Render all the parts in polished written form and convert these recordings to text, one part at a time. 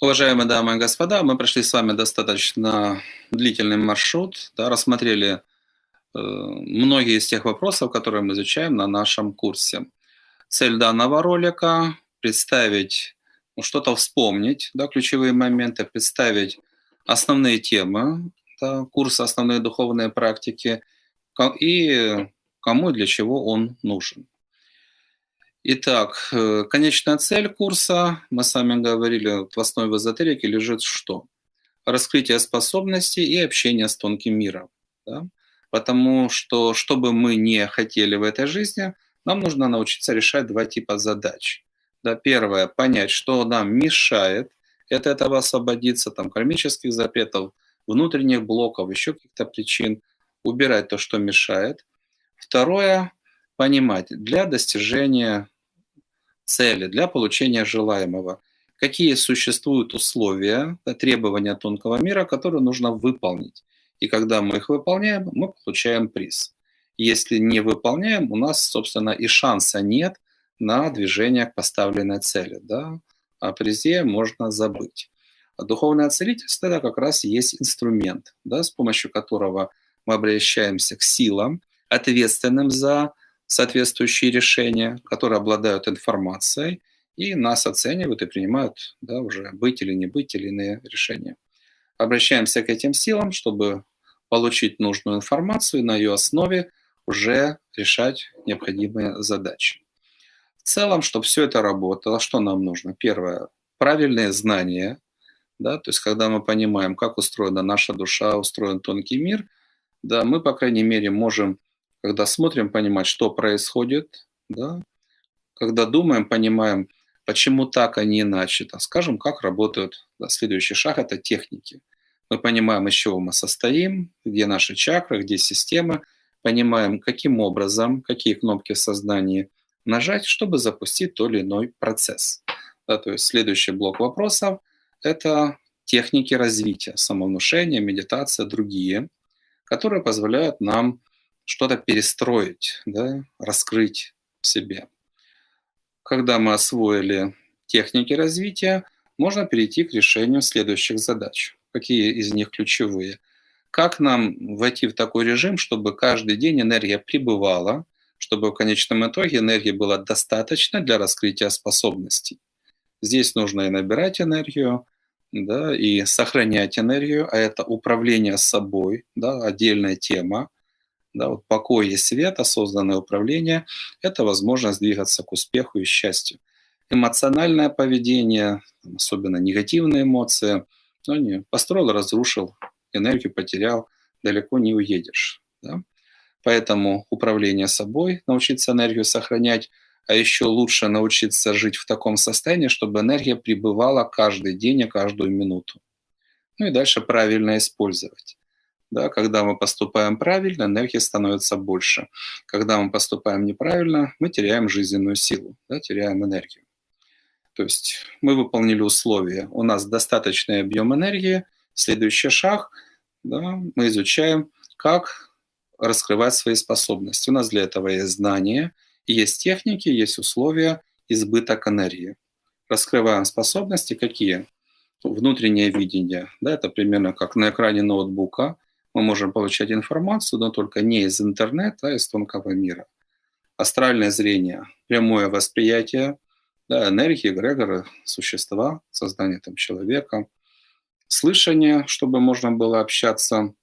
Уважаемые дамы и господа, мы прошли с вами достаточно длительный маршрут, да, рассмотрели многие из тех вопросов, которые мы изучаем на нашем курсе. Цель данного ролика — представить, что-то вспомнить, да, ключевые моменты, представить основные темы, да, курса «Основные духовные практики» и кому и для чего он нужен. Итак, конечная цель курса, мы с вами говорили, в основе эзотерики лежит что? Раскрытие способностей и общение с тонким миром. Да? Потому что бы мы не хотели в этой жизни, нам нужно научиться решать два типа задач. Да, первое — понять, что нам мешает, и от этого освободиться, там, кармических запретов, внутренних блоков, еще каких-то причин, убирать то, что мешает. Второе — понимать, для достижения цели, для получения желаемого, какие существуют условия, требования тонкого мира, которые нужно выполнить. И когда мы их выполняем, мы получаем приз. Если не выполняем, у нас, собственно, и шанса нет на движение к поставленной цели. Да? О призе можно забыть. А духовное целительство — это как раз есть инструмент, да, с помощью которого мы обращаемся к силам, ответственным за соответствующие решения, которые обладают информацией, и нас оценивают и принимают, да, уже быть или не быть или иные решения. Обращаемся к этим силам, чтобы получить нужную информацию и на ее основе уже решать необходимые задачи. В целом, чтобы все это работало, что нам нужно? Первое — правильные знания. Да, то есть когда мы понимаем, как устроена наша душа, устроен тонкий мир, да, мы, по крайней мере, можем, когда смотрим, понимать, что происходит, да, когда думаем, понимаем, почему так, а не иначе. Так скажем, как работают. Да, следующий шаг — это техники. Мы понимаем, из чего мы состоим, где наши чакры, где системы, понимаем, каким образом, какие кнопки в сознании нажать, чтобы запустить тот или иной процесс. Да, то есть следующий блок вопросов — это техники развития, самовнушения, медитация, другие, которые позволяют нам что-то перестроить, да, раскрыть в себе. Когда мы освоили техники развития, можно перейти к решению следующих задач. Какие из них ключевые? Как нам войти в такой режим, чтобы каждый день энергия прибывала, чтобы в конечном итоге энергии было достаточно для раскрытия способностей? Здесь нужно и набирать энергию, да, и сохранять энергию, а это управление собой, да, отдельная тема. Да, вот покой и свет, осознанное управление — это возможность двигаться к успеху и счастью. Эмоциональное поведение, особенно негативные эмоции, ну, не построил, разрушил, энергию потерял, далеко не уедешь. Да? Поэтому управление собой, научиться энергию сохранять, а еще лучше научиться жить в таком состоянии, чтобы энергия пребывала каждый день и каждую минуту. Ну и дальше правильно использовать. Да, когда мы поступаем правильно, энергии становится больше. Когда мы поступаем неправильно, мы теряем жизненную силу, да, теряем энергию. То есть мы выполнили условия, у нас достаточный объем энергии. Следующий шаг, да, мы изучаем, как раскрывать свои способности. У нас для этого есть знания, есть техники, есть условия, избыток энергии. Раскрываем способности какие? Внутреннее видение. Да, это примерно как на экране ноутбука. Мы можем получать информацию, но только не из интернета, а из тонкого мира. Астральное зрение, прямое восприятие, да, энергии, эгрегоры, существа, создание там человека. Слышание, чтобы можно было общаться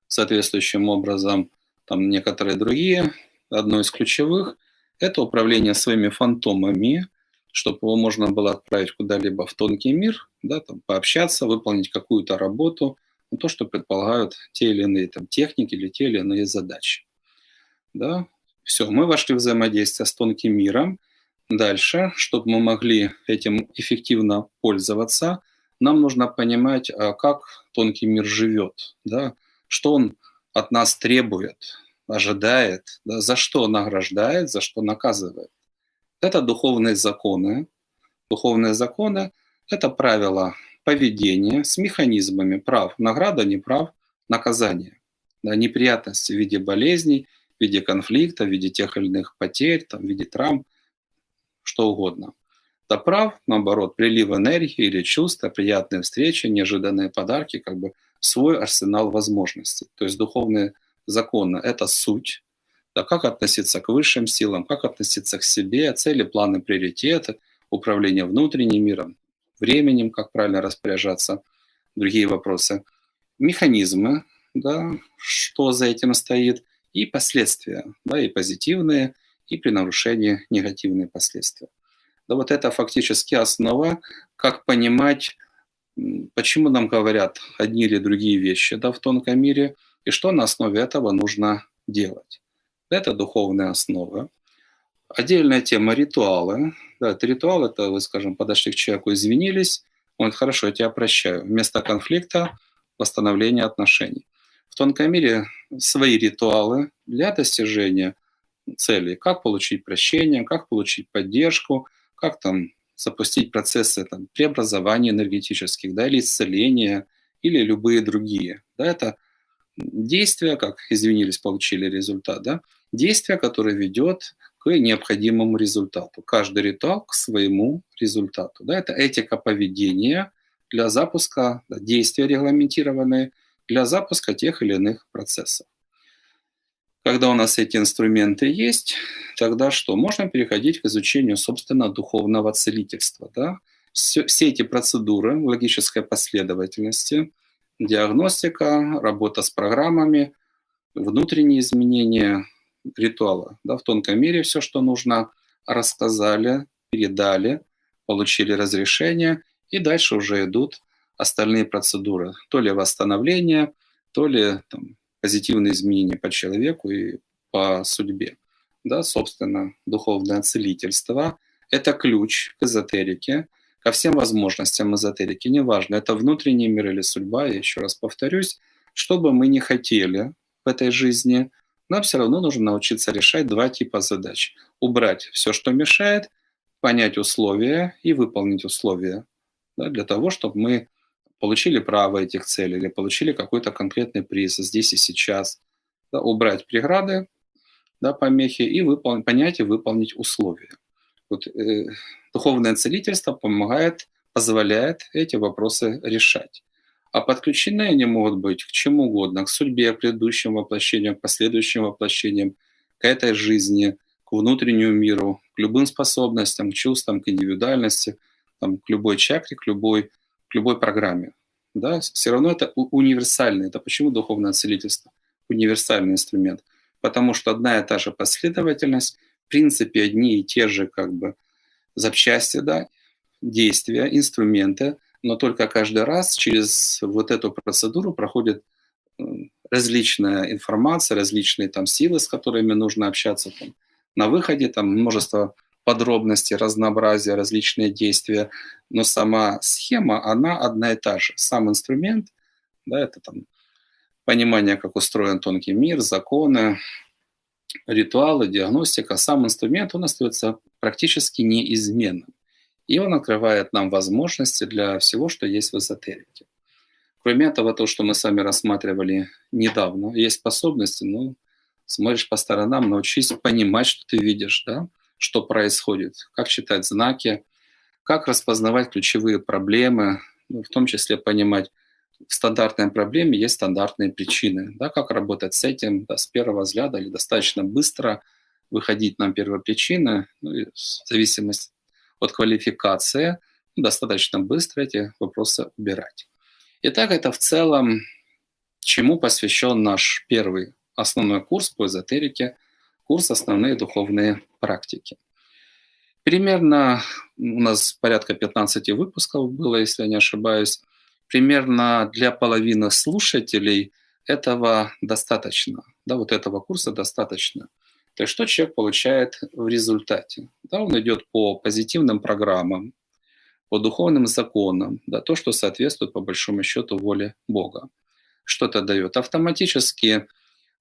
соответствующим образом. Там некоторые другие. Одно из ключевых — это управление своими фантомами, чтобы его можно было отправить куда-либо в тонкий мир, да, там, пообщаться, выполнить какую-то работу, то, что предполагают те или иные там, техники или те или иные задачи. Да? Все, мы вошли в взаимодействие с тонким миром. Дальше, чтобы мы могли этим эффективно пользоваться, нам нужно понимать, как тонкий мир живет, да? Что он от нас требует, ожидает, да? За что награждает, за что наказывает. Это духовные законы. Духовные законы — это правила поведения с механизмами прав, награда, неправ, наказание. Да, неприятности в виде болезней, в виде конфликта, в виде тех или иных потерь, там, в виде травм, что угодно. Да, прав, наоборот, прилив энергии или чувства, приятные встречи, неожиданные подарки, как бы свой арсенал возможностей. То есть духовные законы– это суть, да, как относиться к высшим силам, как относиться к себе, цели, планы, приоритеты, управление внутренним миром, временем, как правильно распоряжаться, другие вопросы, механизмы, да, что за этим стоит, и последствия, да, и позитивные, и при нарушении негативные последствия. Да, вот это фактически основа, как понимать, почему нам говорят одни или другие вещи, да, в тонком мире, и что на основе этого нужно делать. Это духовная основа. Отдельная тема– ритуалы. Да, это ритуал, это вы, скажем, подошли к человеку, извинились, он говорит, хорошо, я тебя прощаю. Вместо конфликта– восстановление отношений. В тонком мире свои ритуалы для достижения целей. Как получить прощение, как получить поддержку, как там запустить процессы там, преобразования энергетических, да, или исцеления, или любые другие. Да, это действие, как извинились, получили результат, да, действие, которое ведет к необходимому результату. Каждый ритуал к своему результату. Да, это этика поведения для запуска да, действия регламентированные, для запуска тех или иных процессов. Когда у нас эти инструменты есть, тогда что? Можно переходить к изучению, собственно, духовного целительства. Да? Все эти процедуры в логической последовательности, диагностика, работа с программами, внутренние изменения, ритуала. Да? В тонком мире все, что нужно, рассказали, передали, получили разрешение, и дальше уже идут остальные процедуры. То ли восстановление, то ли там, позитивные изменения по человеку и по судьбе. Да, собственно, духовное целительство– это ключ к эзотерике, ко всем возможностям эзотерики. Неважно, это внутренний мир или судьба, я еще раз повторюсь, что бы мы ни хотели в этой жизни, нам все равно нужно научиться решать два типа задач. Убрать все, что мешает, понять условия и выполнить условия, да, для того, чтобы мы получили право этих целей или получили какой-то конкретный приз здесь и сейчас. Да, убрать преграды, да, помехи и понять и выполнить условия. Вот, духовное целительство помогает, позволяет эти вопросы решать. А подключены они могут быть к чему угодно, к судьбе, к предыдущим воплощениям, к последующим воплощениям, к этой жизни, к внутреннему миру, к любым способностям, к чувствам, к индивидуальности, там, к любой чакре, к любой программе. Да? Все равно это универсальный. Это почему духовное целительство? Универсальный инструмент. Потому что одна и та же последовательность, в принципе, одни и те же как бы запчасти, да, действия, инструменты, но только каждый раз через вот эту процедуру проходит различная информация, различные там силы, с которыми нужно общаться. Там, на выходе там множество подробностей, разнообразия, различные действия, но сама схема, она одна и та же. Сам инструмент, да, это там понимание, как устроен тонкий мир, законы, ритуалы, диагностика, сам инструмент, он остается практически неизменным. И он открывает нам возможности для всего, что есть в эзотерике. Кроме этого, то, что мы с вами рассматривали недавно, есть способности, ну, смотришь по сторонам, научись понимать, что ты видишь, да, что происходит, как читать знаки, как распознавать ключевые проблемы, ну, в том числе понимать, в стандартной проблеме есть стандартные причины, да, как работать с этим, да, с первого взгляда или достаточно быстро выходить на первопричины, ну, и в зависимости от квалификации, достаточно быстро эти вопросы убирать. Итак, это в целом, чему посвящен наш первый основной курс по эзотерике, курс «Основные духовные практики». Примерно у нас порядка 15 выпусков было, если я не ошибаюсь. Примерно для половины слушателей этого достаточно. Да, вот этого курса достаточно. То есть что человек получает в результате? Да, он идет по позитивным программам, по духовным законам, да, то, что соответствует, по большому счету, воле Бога. Что это дает? Автоматически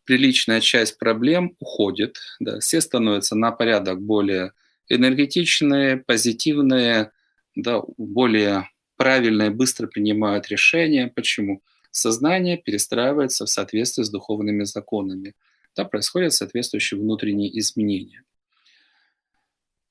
приличная часть проблем уходит, да, все становятся на порядок более энергетичные, позитивные, да, более правильные, быстро принимают решения. Почему? Сознание перестраивается в соответствии с духовными законами. Да, происходят соответствующие внутренние изменения.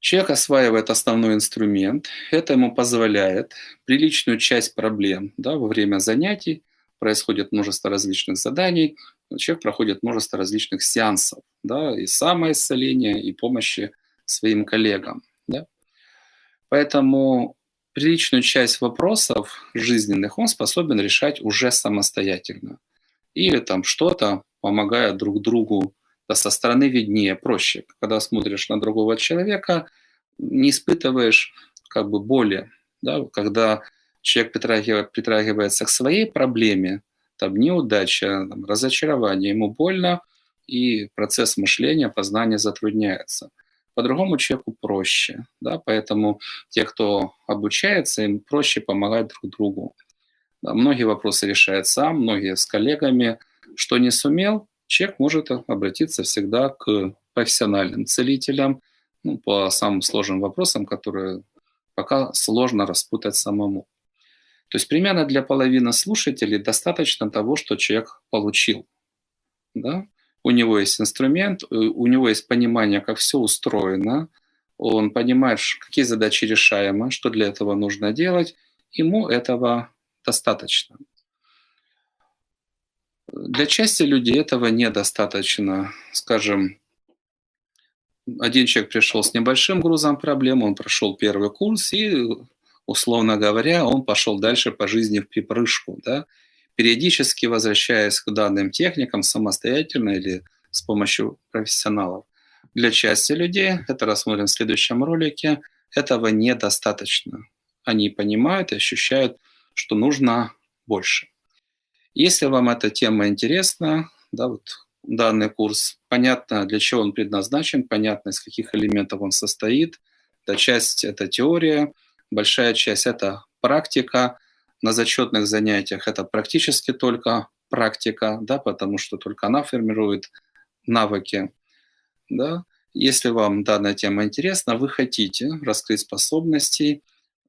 Человек осваивает основной инструмент, это ему позволяет приличную часть проблем, да, во время занятий, происходит множество различных заданий, человек проходит множество различных сеансов, да, и самоисцеления, и помощи своим коллегам. Да. Поэтому приличную часть вопросов жизненных он способен решать уже самостоятельно. Или там что-то, помогая друг другу, да, со стороны виднее, проще. Когда смотришь на другого человека, не испытываешь как бы боли. Да? Когда человек притрагивается к своей проблеме, там неудача, там, разочарование, ему больно, и процесс мышления, познания затрудняется. По-другому человеку проще. Да? Поэтому те, кто обучается, им проще помогать друг другу. Да, многие вопросы решает сам, многие с коллегами. Что не сумел, человек может обратиться всегда к профессиональным целителям, ну, по самым сложным вопросам, которые пока сложно распутать самому. То есть примерно для половины слушателей достаточно того, что человек получил. Да? У него есть инструмент, у него есть понимание, как все устроено, он понимает, какие задачи решаемы, что для этого нужно делать, ему этого достаточно. Для части людей этого недостаточно. Скажем, один человек пришел с небольшим грузом проблем, он прошел первый курс и, условно говоря, он пошел дальше по жизни в припрыжку, да, периодически возвращаясь к данным техникам самостоятельно или с помощью профессионалов. Для части людей, это рассмотрим в следующем ролике, этого недостаточно. Они понимают и ощущают, что нужно больше. Если вам эта тема интересна, да, вот данный курс, понятно, для чего он предназначен, понятно, из каких элементов он состоит. Да, часть – это теория, большая часть – это практика. На зачетных занятиях это практически только практика, да, потому что только она формирует навыки. Да. Если вам данная тема интересна, вы хотите раскрыть способности,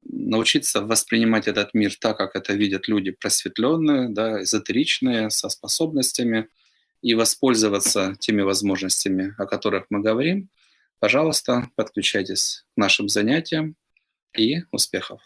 научиться воспринимать этот мир так, как это видят люди просветленные, да, эзотеричные, со способностями, и воспользоваться теми возможностями, о которых мы говорим, пожалуйста, подключайтесь к нашим занятиям и успехов!